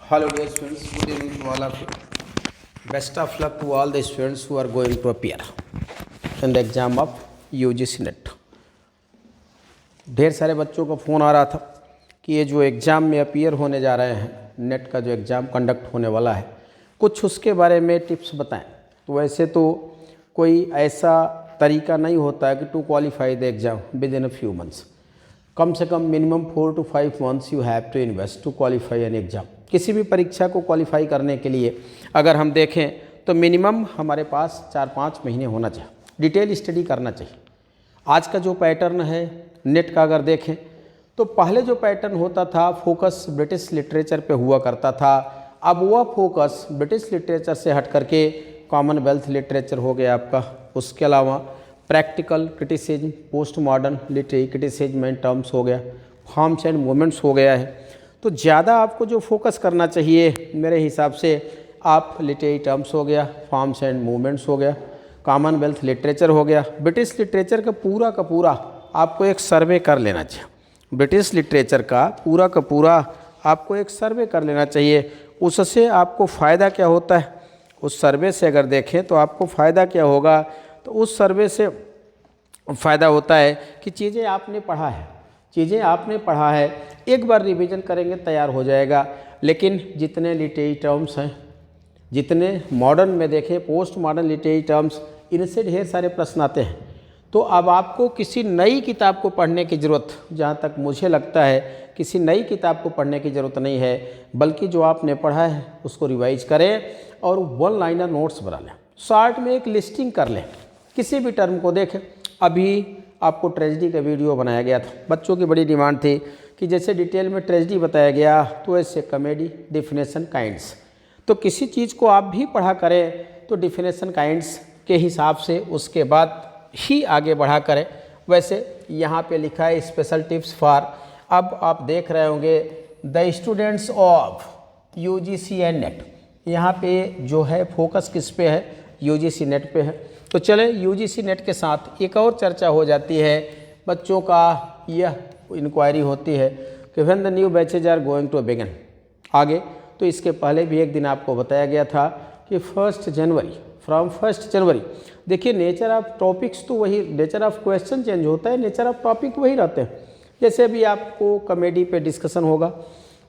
Hello dear students, good evening to all of you. Best of luck to all the students who are going to appear in the exam of UGC NET. ढेर सारे बच्चों का phone आ रहा था कि ये जो exam में अपीयर होने जा रहे हैं, नेट का जो एग्ज़ाम कंडक्ट होने वाला है, कुछ उसके बारे में टिप्स बताएं। तो वैसे तो कोई ऐसा तरीका नहीं होता है कि to qualify the exam within a few months. कम से कम minimum 4 to 5 months you have to invest to qualify an exam. किसी भी परीक्षा को क्वालिफाई करने के लिए अगर हम देखें तो मिनिमम हमारे पास 4-5 महीने होना चाहिए, डिटेल स्टडी करना चाहिए। आज का जो पैटर्न है नेट का अगर देखें तो पहले जो पैटर्न होता था फोकस ब्रिटिश लिटरेचर पे हुआ करता था, अब वह फोकस ब्रिटिश लिटरेचर से हट करके कॉमनवेल्थ लिटरेचर हो गया आपका। उसके अलावा practical criticism, post modern literary criticism and terms हो गया, फॉर्म्स एंड मूवमेंट्स हो गया है। तो ज़्यादा आपको जो फोकस करना चाहिए मेरे हिसाब से आप लिटरेरी टर्म्स हो गया, फॉर्म्स एंड मूवमेंट्स हो गया, कॉमनवेल्थ लिटरेचर हो गया, ब्रिटिश लिटरेचर का पूरा आपको एक सर्वे कर लेना चाहिए। ब्रिटिश लिटरेचर का पूरा आपको एक सर्वे कर लेना चाहिए। उससे आपको फ़ायदा क्या होता है, उस सर्वे से अगर देखें तो आपको फ़ायदा क्या होगा, तो उस सर्वे से फ़ायदा होता है कि चीज़ें आपने पढ़ा है एक बार रिवीजन करेंगे तैयार हो जाएगा। लेकिन जितने लिटरेरी टर्म्स हैं, जितने मॉडर्न में देखें पोस्ट मॉडर्न लिटरेरी टर्म्स, इनसे ढेर सारे प्रश्न आते हैं। तो अब आपको किसी नई किताब को पढ़ने की ज़रूरत, जहाँ तक मुझे लगता है किसी नई किताब को पढ़ने की ज़रूरत नहीं है, बल्कि जो आपने पढ़ा है उसको रिवाइज करें और वन लाइनर नोट्स बना लें, शॉर्ट में एक लिस्टिंग कर लें। किसी भी टर्म को देखें, अभी आपको ट्रेजेडी का वीडियो बनाया गया था, बच्चों की बड़ी डिमांड थी कि जैसे डिटेल में ट्रेजेडी बताया गया तो ऐसे कॉमेडी, डेफिनेशन, काइंड्स। तो किसी चीज़ को आप भी पढ़ा करें तो डेफिनेशन, काइंड्स के हिसाब से उसके बाद ही आगे बढ़ा करें। वैसे यहाँ पे लिखा है स्पेशल टिप्स फॉर, अब आप देख रहे होंगे the students of UGC and net. यहाँ पे जो है फोकस किस पे है, यूजीसी नेट पे है। तो चले यूजीसी नेट के साथ एक और चर्चा हो जाती है, बच्चों का यह इंक्वायरी होती है कि when the new batches are going to begin. आगे तो इसके पहले भी एक दिन आपको बताया गया था कि 1 जनवरी, फ्रॉम 1 जनवरी। देखिए नेचर ऑफ टॉपिक्स तो वही, नेचर ऑफ क्वेश्चन चेंज होता है, नेचर ऑफ टॉपिक वही रहते हैं। जैसे अभी आपको कॉमेडी पे डिस्कशन होगा,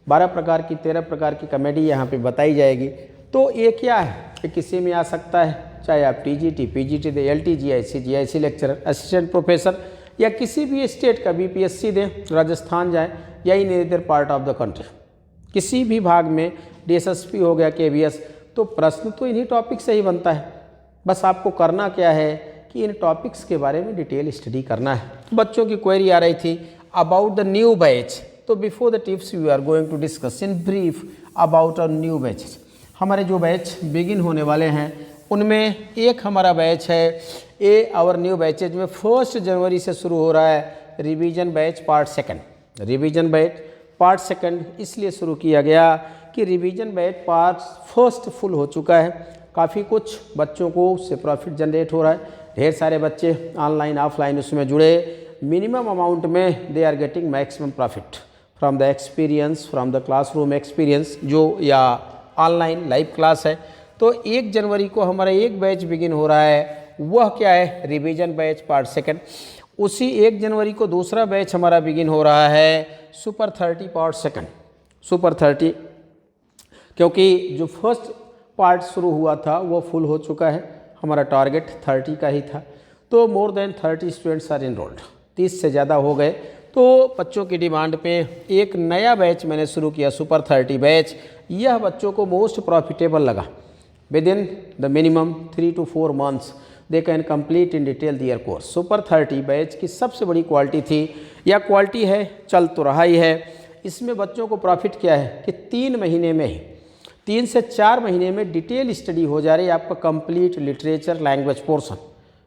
12 प्रकार की 13 प्रकार की कॉमेडी यहाँ पे बताई जाएगी। तो ये क्या है कि किसी में आ सकता है, चाहे आप टीजीटी, पीजीटी दें, LT, GIC lecturer, assistant professor, या किसी भी स्टेट का बीपीएससी दें, राजस्थान जाएं, या in other part of the country, किसी भी भाग में डीएसएसपी हो गया, केवीएस। तो प्रश्न तो इन्हीं टॉपिक से ही बनता है। बस आपको करना क्या है कि इन टॉपिक्स के बारे में डिटेल स्टडी करना है। तो बच्चों की क्वेरी आ रही थी अबाउट द न्यू बैच। तो before the tips we are going to discuss in brief about a new batches. हमारे जो बैच बिगिन होने वाले हैं उनमें एक हमारा बैच है ए आवर न्यू बैचेज में 1 जनवरी से शुरू हो रहा है revision batch part 2। Revision batch part 2 इसलिए शुरू किया गया कि रिवीजन बैच पार्ट 1 फुल हो चुका है, काफ़ी कुछ बच्चों को उससे प्रॉफिट जनरेट हो रहा है। ढेर सारे बच्चे ऑनलाइन ऑफलाइन उसमें जुड़े, मिनिमम अमाउंट में they are getting maximum profit from the experience, from the classroom experience जो या ऑनलाइन लाइव क्लास है। तो 1 जनवरी को हमारा एक बैच बिगिन हो रहा है, वह क्या है, रिवीजन बैच पार्ट 2। उसी 1 जनवरी को दूसरा बैच हमारा बिगिन हो रहा है सुपर 30 पार्ट 2। सुपर 30 क्योंकि जो फर्स्ट पार्ट शुरू हुआ था वो फुल हो चुका है, हमारा टारगेट 30 का ही था। तो more than 30 students are enrolled, 30 से ज़्यादा हो गए। तो बच्चों की डिमांड पे एक नया बैच मैंने शुरू किया, सुपर 30 बैच। यह बच्चों को मोस्ट प्रॉफिटेबल लगा। Within the minimum 3 to 4 months they can complete in detail their course। Super 30 batch की सबसे बड़ी क्वालिटी थी, या क्वालिटी है, चल तो रहा ही है। इसमें बच्चों को प्रॉफिट क्या है कि 3 महीने में ही, 3 से 4 महीने में डिटेल स्टडी हो जा रही है आपका complete literature language portion.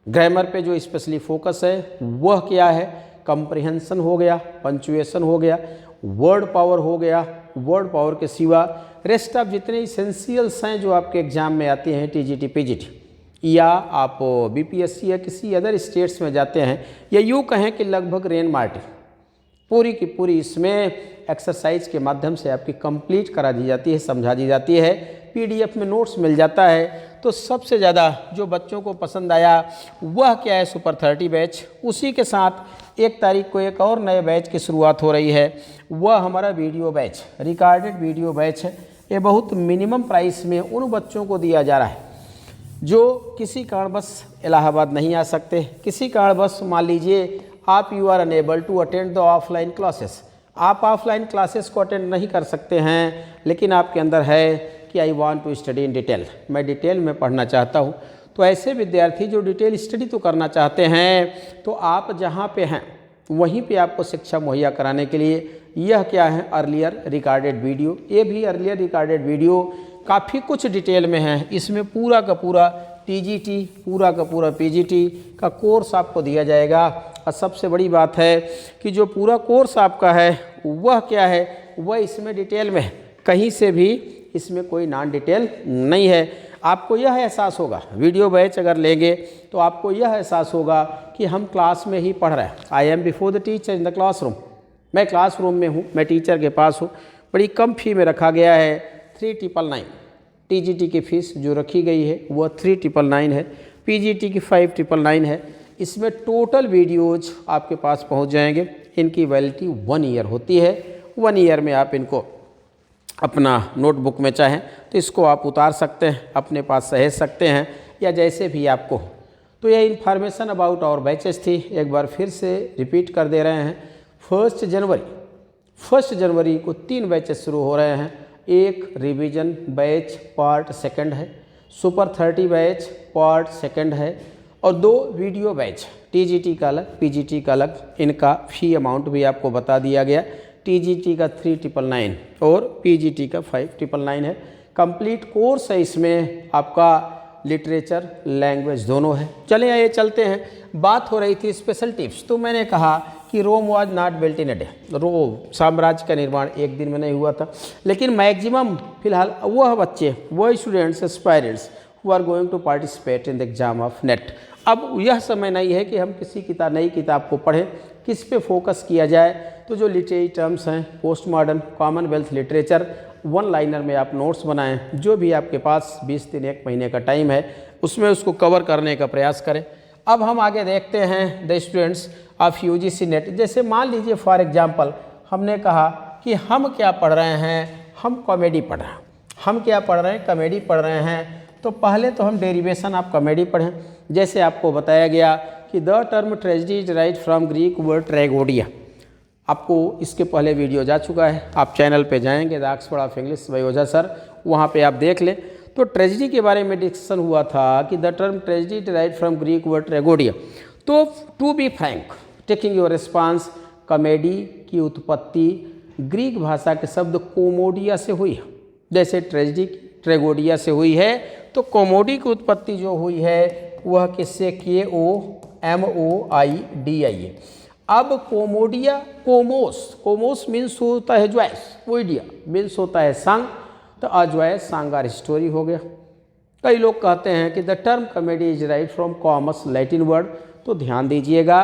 Grammar पे जो स्पेशली फोकस है वह क्या है, कंप्रिहेंशन हो गया, पंचुएशन हो गया, वर्ड पावर हो गया। वर्ड पावर के सिवा रेस्ट ऑफ जितने इसेंशियल्स हैं जो आपके एग्जाम में आते हैं, टीजीटी, पीजीटी, या आप बीपीएससी या किसी अदर स्टेट्स में जाते हैं, या यूँ कहें कि लगभग रेन मार्टिन पूरी की पूरी इसमें एक्सरसाइज के माध्यम से आपकी कंप्लीट करा दी जाती है, समझा दी जाती है, पीडीएफ में नोट्स मिल जाता है। तो सबसे ज़्यादा जो बच्चों को पसंद आया वह क्या है, सुपर 30 बैच। उसी के साथ 1 तारीख को एक और नए बैच की शुरुआत हो रही है, वह हमारा video batch, recorded video batch है। ये बहुत मिनिमम प्राइस में उन बच्चों को दिया जा रहा है जो किसी कारणवश इलाहाबाद नहीं आ सकते, किसी कारणवश मान लीजिए आप you are unable to attend the offline classes, आप ऑफलाइन क्लासेस को अटेंड नहीं कर सकते हैं, लेकिन आपके अंदर है कि I want to study in detail, मैं डिटेल में पढ़ना चाहता हूँ। तो ऐसे विद्यार्थी जो डिटेल स्टडी तो करना चाहते हैं, तो आप जहाँ पे हैं वहीं पे आपको शिक्षा मुहैया कराने के लिए यह क्या है, अर्लियर रिकॉर्डेड वीडियो। ये भी अर्लियर रिकॉर्डेड वीडियो काफ़ी कुछ डिटेल में है। इसमें पूरा का पूरा टीजीटी, पूरा का पूरा पीजीटी का कोर्स आपको दिया जाएगा। और सबसे बड़ी बात है कि जो पूरा कोर्स आपका है वह क्या है, वह इसमें डिटेल में है, कहीं से भी इसमें कोई नॉन डिटेल नहीं है। आपको यह एहसास होगा, वीडियो बैच अगर लेंगे तो आपको यह एहसास होगा कि हम क्लास में ही पढ़ रहे हैं। I am before the teacher in the classroom, मैं क्लासरूम में हूँ, मैं टीचर के पास हूँ। बड़ी कम फी में रखा गया है, 3999। टीजीटी की फ़ीस जो रखी गई है वह 3999 है, पीजीटी की 5999 है। इसमें टोटल वीडियोज आपके पास पहुंच जाएंगे। इनकी वैलिडिटी 1 ईयर होती है। 1 ईयर में आप इनको अपना नोटबुक में चाहें तो इसको आप उतार सकते हैं, अपने पास सहेज सकते हैं, या जैसे भी आपको। तो यह इन्फॉर्मेशन अबाउट आवर बैचेस थी। एक बार फिर से रिपीट कर दे रहे हैं। 1 जनवरी को 3 बैचेस शुरू हो रहे हैं। एक रिवीजन बैच पार्ट 2 है, सुपर 30 बैच पार्ट 2 है, और 2 वीडियो बैच, टीजीटी का अलग, पीजीटी का अलग। इनका फ़ी अमाउंट भी आपको बता दिया गया। टीजीटी का 3999 और पीजीटी का 5999 है। कंप्लीट कोर्स है, इसमें आपका लिटरेचर लैंग्वेज दोनों है। चलें आइए चलते हैं। बात हो रही थी स्पेशल टिप्स, तो मैंने कहा कि Rome was not built in a day, Rome साम्राज्य का निर्माण एक दिन में नहीं हुआ था, लेकिन मैक्सिमम फिलहाल वह बच्चे, वह students, aspirants who are going to participate in the exam of NET. अब यह समय नहीं है कि हम किसी नई किताब को पढ़ें, किस पे फोकस किया जाए। तो जो लिटरेरी टर्म्स हैं, post modern, Commonwealth literature, 1 liner में आप नोट्स बनाएं। जो भी आपके पास 20 दिन 1 महीने का टाइम है उसमें उसको कवर करने का प्रयास करें। अब हम आगे देखते हैं the students of UGC net. जैसे मान लीजिए फॉर एग्जांपल हमने कहा कि हम क्या पढ़ रहे हैं, हम कॉमेडी पढ़ रहे हैं। हम क्या पढ़ रहे हैं, कॉमेडी पढ़ रहे हैं। तो पहले तो हम डेरिवेशन ऑफ कॉमेडी पढ़ें। जैसे आपको बताया गया कि the term tragedy is right from Greek word tragoidia. आपको इसके पहले वीडियो जा चुका है, आप चैनल पे जाएंगे the Oxford of English by Ojha sir, वहाँ पे आप देख लें। तो ट्रेजेडी के बारे में डिस्कशन हुआ था कि the term tragedy is right from Greek word tragoidia. तो to be frank taking your response, comedy की उत्पत्ति ग्रीक भाषा के शब्द कोमोडिया से हुई है। जैसे ट्रेजेडी ट्रेगोडिया से हुई है, तो कॉमेडी की उत्पत्ति जो हुई है वह किससे, KOMOIDIA। अब कोमोडिया, कोमोस मीन्स होता है जॉयस, ओइडिया मीन्स होता है सॉन्ग, तो अजॉयस सांगार स्टोरी हो गया। कई लोग कहते हैं कि the term comedy is right from commas Latin word. तो ध्यान दीजिएगा,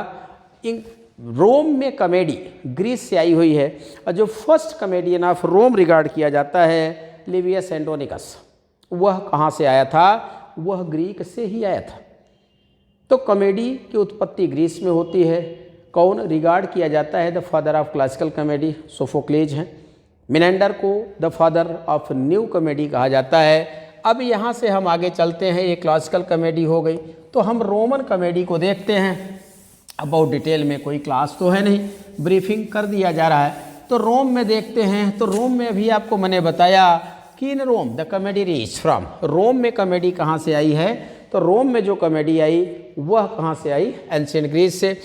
रोम में कॉमेडी ग्रीस से आई हुई है, और जो first comedian of Rome regard किया जाता है लिवियस एंड्रोनिकस, वह कहाँ से आया था, वह ग्रीक से ही आया था। तो कॉमेडी की उत्पत्ति ग्रीस में होती है। कौन रिगार्ड किया जाता है the father of classical comedy, Sophocles हैं। मिनेंडर को the father of new comedy कहा जाता है। अब यहाँ से हम आगे चलते हैं, ये क्लासिकल कॉमेडी हो गई, तो हम रोमन कॉमेडी को देखते हैं। अबाउट डिटेल में कोई क्लास तो है नहीं, ब्रीफिंग कर दिया जा रहा है। तो रोम में देखते हैं। तो रोम में अभी आपको मैंने बताया कि in Rome the comedy reach from, Rome में कॉमेडी कहाँ से आई है, तो रोम में जो कॉमेडी आई वह कहाँ से आई, एंशिएंट ग्रीस से।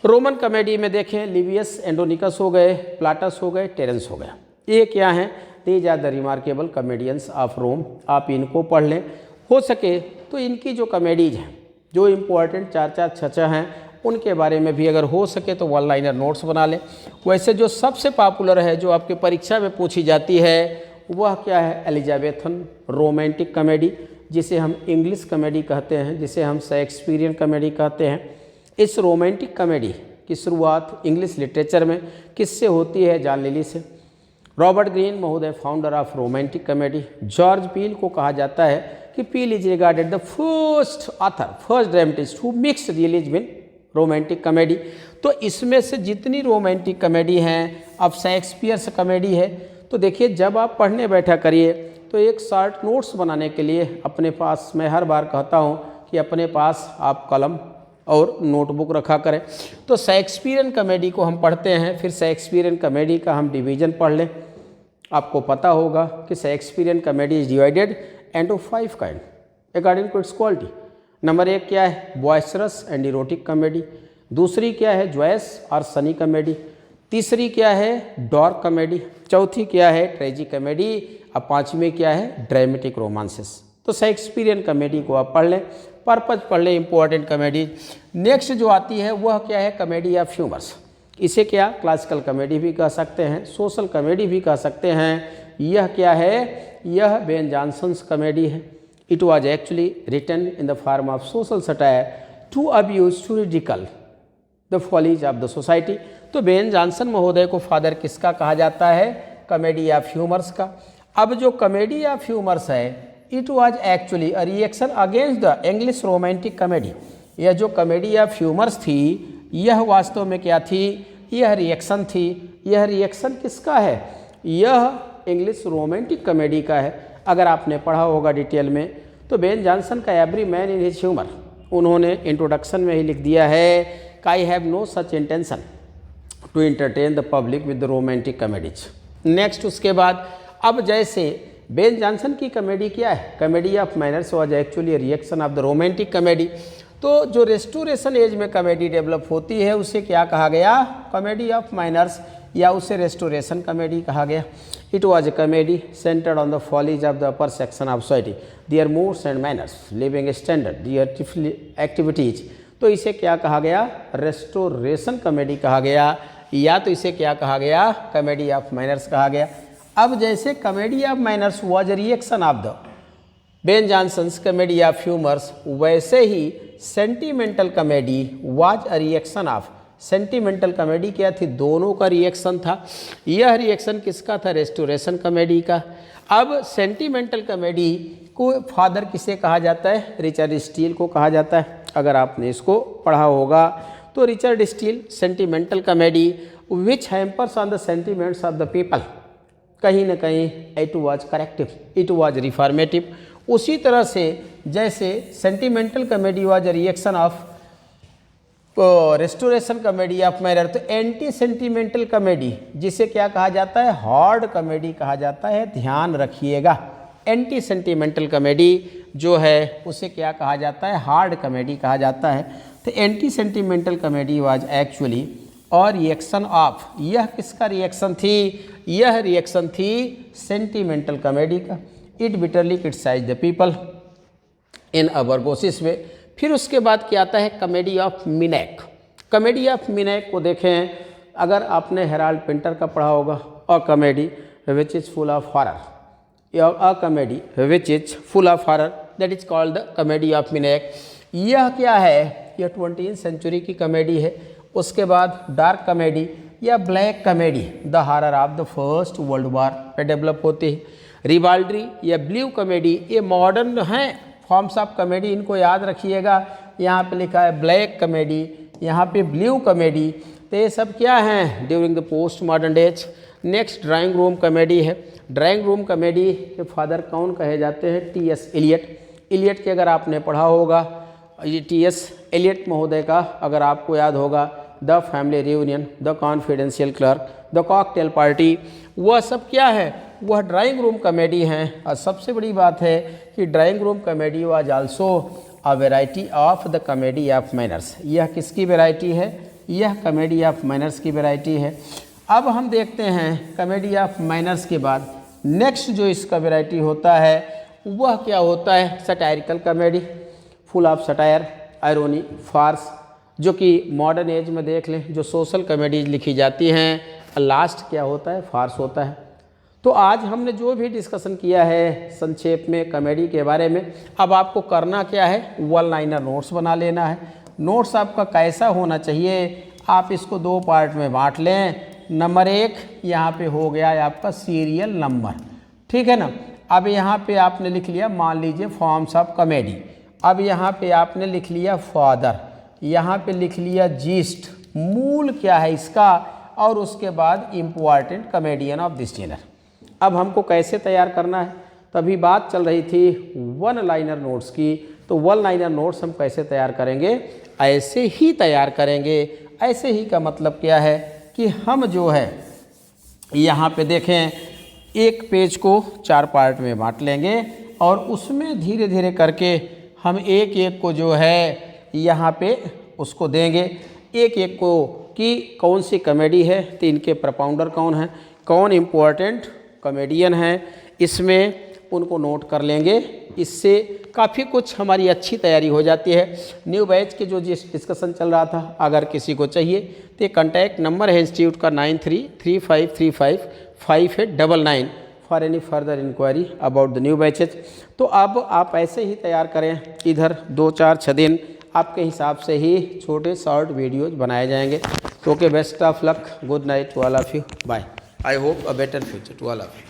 रोमन कॉमेडी में देखें, लिवियस एंड्रोनिकस हो गए, प्लाटस हो गए, टेरेंस हो गया। ये क्या हैं, these are the remarkable comedians of Rome. आप इनको पढ़ लें, हो सके तो इनकी जो कॉमेडीज हैं, जो इम्पोर्टेंट 4-4, 6-6 हैं, उनके बारे में भी अगर हो सके तो 1 लाइनर नोट्स बना लें। वैसे जो सबसे पॉपुलर है, जो आपके परीक्षा में पूछी जाती है, वह क्या है, एलिजाबेथन रोमांटिक कॉमेडी, जिसे हम इंग्लिश कॉमेडी कहते हैं, जिसे हम शेक्सपियरियन कॉमेडी कहते हैं। इस रोमांटिक कॉमेडी की शुरुआत इंग्लिश लिटरेचर में किससे होती है? जॉन लिली से। रॉबर्ट ग्रीन महोदय founder of romantic comedy. George Peele को कहा जाता है कि Peele is regarded the first author, first dramatist who mixed realism in romantic comedy. तो इसमें से जितनी रोमांटिक कॉमेडी हैं, अब शेक्सपियर्स कॉमेडी है, तो देखिए जब आप पढ़ने बैठा करिए तो एक शॉर्ट नोट्स बनाने के लिए अपने पास, मैं हर बार कहता हूँ कि अपने पास आप कलम और नोटबुक रखा करें। तो शेक्सपियरियन कॉमेडी को हम पढ़ते हैं, फिर शेक्सपियरियन कॉमेडी का हम डिवीज़न पढ़ लें। आपको पता होगा कि Shakespearean comedy is divided into 5 kind according to its quality. Number 1 क्या है? Boisterous and erotic comedy. दूसरी क्या है? जॉयस और सनी कॉमेडी। तीसरी क्या है? Dark comedy. चौथी क्या है? Tragic comedy. अब पांचवी क्या है? Dramatic romances. तो शेक्सपियरियन कॉमेडी को आप पढ़ लें, पर्पज पढ़ लें, इंपॉर्टेंट कॉमेडी। नेक्स्ट जो आती है वह क्या है? Comedy of humours. इसे क्या क्लासिकल कॉमेडी भी कह सकते हैं, सोशल कॉमेडी भी कह सकते हैं। यह क्या है? यह बेन जॉनसन्स कॉमेडी है। It was actually written in the form of social satire to abuse to ridicule the follies of the society. तो बेन जॉनसन महोदय को फादर किसका कहा जाता है? कॉमेडी ऑफ ह्यूमर्स का। अब जो कॉमेडी ऑफ ह्यूमर्स है, it was actually a reaction against the English romantic comedy. यह जो कॉमेडी ऑफ ह्यूमर्स थी, यह वास्तव में क्या थी? यह रिएक्शन थी। यह रिएक्शन किसका है? यह इंग्लिश रोमांटिक कॉमेडी का है। अगर आपने पढ़ा होगा डिटेल में, तो बेन जॉनसन का Every Man in His Humour, उन्होंने इंट्रोडक्शन में ही लिख दिया है कि I have no such intention to entertain the public with the romantic comedies. Next उसके बाद अब जैसे बेन जॉनसन की कॉमेडी क्या है? Comedy of manners was actually reaction of the romantic comedy. तो जो रेस्टोरेशन एज में कॉमेडी डेवलप होती है उसे क्या कहा गया? कॉमेडी ऑफ मैनर्स, या उसे रेस्टोरेशन कॉमेडी कहा गया। It was a comedy centred on the follies of the upper section of society, their moods and manners, living standard, their activities. तो इसे क्या कहा गया? रेस्टोरेशन कॉमेडी कहा गया, या तो इसे क्या कहा गया? कॉमेडी ऑफ मैनर्स कहा गया। अब जैसे comedy of manners was a reaction of the Ben Jonson's comedy of humours, वैसे ही sentimental comedy was a reaction of, sentimental comedy क्या थी? दोनों का रिएक्शन था। यह रिएक्शन किसका था? रेस्टोरेशन कॉमेडी का। अब सेंटिमेंटल कॉमेडी को फादर किसे कहा जाता है? रिचर्ड स्टील को कहा जाता है। अगर आपने इसको पढ़ा होगा तो Richard Steele, sentimental comedy which hampers on the sentiments of the people, कहीं ना कहीं it was corrective, it was reformative. उसी तरह से जैसे sentimental comedy was a reaction of restoration comedy of manner, तो एंटी सेंटिमेंटल कॉमेडी जिसे क्या कहा जाता है? हार्ड कॉमेडी कहा जाता है। ध्यान रखिएगा, एंटी सेंटिमेंटल कॉमेडी जो है उसे क्या कहा जाता है? हार्ड कॉमेडी कहा जाता है। तो anti sentimental comedy was actually और रिएक्शन ऑफ, यह किसका रिएक्शन थी? यह रिएक्शन थी सेंटिमेंटल कॉमेडी का। It bitterly criticise the people in a verbose way. फिर उसके बाद क्या आता है? Comedy of menace. Comedy of menace को देखें, अगर आपने हेराल्ड पिंटर का पढ़ा होगा, a comedy which is full of horror, या a comedy which is full of horror, that is called the comedy of menace. यह क्या है? यह 20वीं सेंचुरी की कॉमेडी है। उसके बाद डार्क कॉमेडी या black comedy, the horror of the first world war पे डेवलप होती है। रिवाल्ड्री या ब्लू कॉमेडी, ये मॉडर्न हैं फॉर्म्स ऑफ कॉमेडी, इनको याद रखिएगा। यहाँ पे लिखा है ब्लैक कॉमेडी, यहाँ पे ब्लू कॉमेडी, तो ये सब क्या हैं? During the post modern days. Next drawing room comedy है। ड्राइंग रूम कॉमेडी के फादर कौन कहे जाते हैं? टी.एस. एलियट। एलियट के अगर आपने पढ़ा होगा, ये टी.एस. एलियट महोदय का अगर आपको याद होगा, the family reunion, the confidential clerk, the cocktail party, वह सब क्या है? वह ड्राइंग रूम कॉमेडी हैं। और सबसे बड़ी बात है कि drawing room comedy was also a variety of the comedy of manners. यह किसकी वैरायटी है? यह कॉमेडी ऑफ मैनर्स की वैरायटी है। अब हम देखते हैं कॉमेडी ऑफ मैनर्स के बाद नेक्स्ट जो इसका वैरायटी होता है वह क्या होता है? Satirical comedy, full of satire, irony, farce, जो कि मॉडर्न एज में देख लें जो सोशल कॉमेडीज लिखी जाती हैं, लास्ट क्या होता है? फार्स होता है। तो आज हमने जो भी डिस्कशन किया है संक्षेप में कॉमेडी के बारे में, अब आपको करना क्या है? वन लाइनर नोट्स बना लेना है। नोट्स आपका कैसा होना चाहिए? आप इसको दो पार्ट में बांट लें। नंबर 1 यहाँ पे हो गया है आपका सीरियल नंबर, ठीक है ना। अब यहाँ पे आपने लिख लिया, मान लीजिए फॉर्म्स ऑफ कॉमेडी। अब यहाँ पे आपने लिख लिया फादर, यहाँ पे लिख लिया जीस्ट, मूल क्या है इसका, और उसके बाद important comedian of this genre. अब हमको कैसे तैयार करना है, तभी बात चल रही थी वन लाइनर नोट्स की। तो वन लाइनर नोट्स हम कैसे तैयार करेंगे, ऐसे ही तैयार करेंगे। ऐसे ही का मतलब क्या है कि हम जो है यहाँ पे देखें, एक पेज को 4 पार्ट में बांट लेंगे और उसमें धीरे धीरे करके हम एक एक को जो है यहाँ पे उसको देंगे, एक एक को कि कौन सी कॉमेडी है, तो इनके प्रपाउंडर कौन है, कौन इम्पोर्टेंट कॉमेडियन है, इसमें उनको नोट कर लेंगे। इससे काफ़ी कुछ हमारी अच्छी तैयारी हो जाती है। न्यू बैच के जो डिस्कशन चल रहा था, अगर किसी को चाहिए तो कॉन्टैक्ट नंबर है इंस्टीट्यूट का 9335355899 for any further enquiry about the new batches. तो अब आप ऐसे ही तैयार करें, इधर 2-4-6 दिन आपके हिसाब से ही छोटे शॉर्ट वीडियोज बनाए जाएंगे। तो okay, best of luck, good night to all of you, bye. I hope a better future to all of you.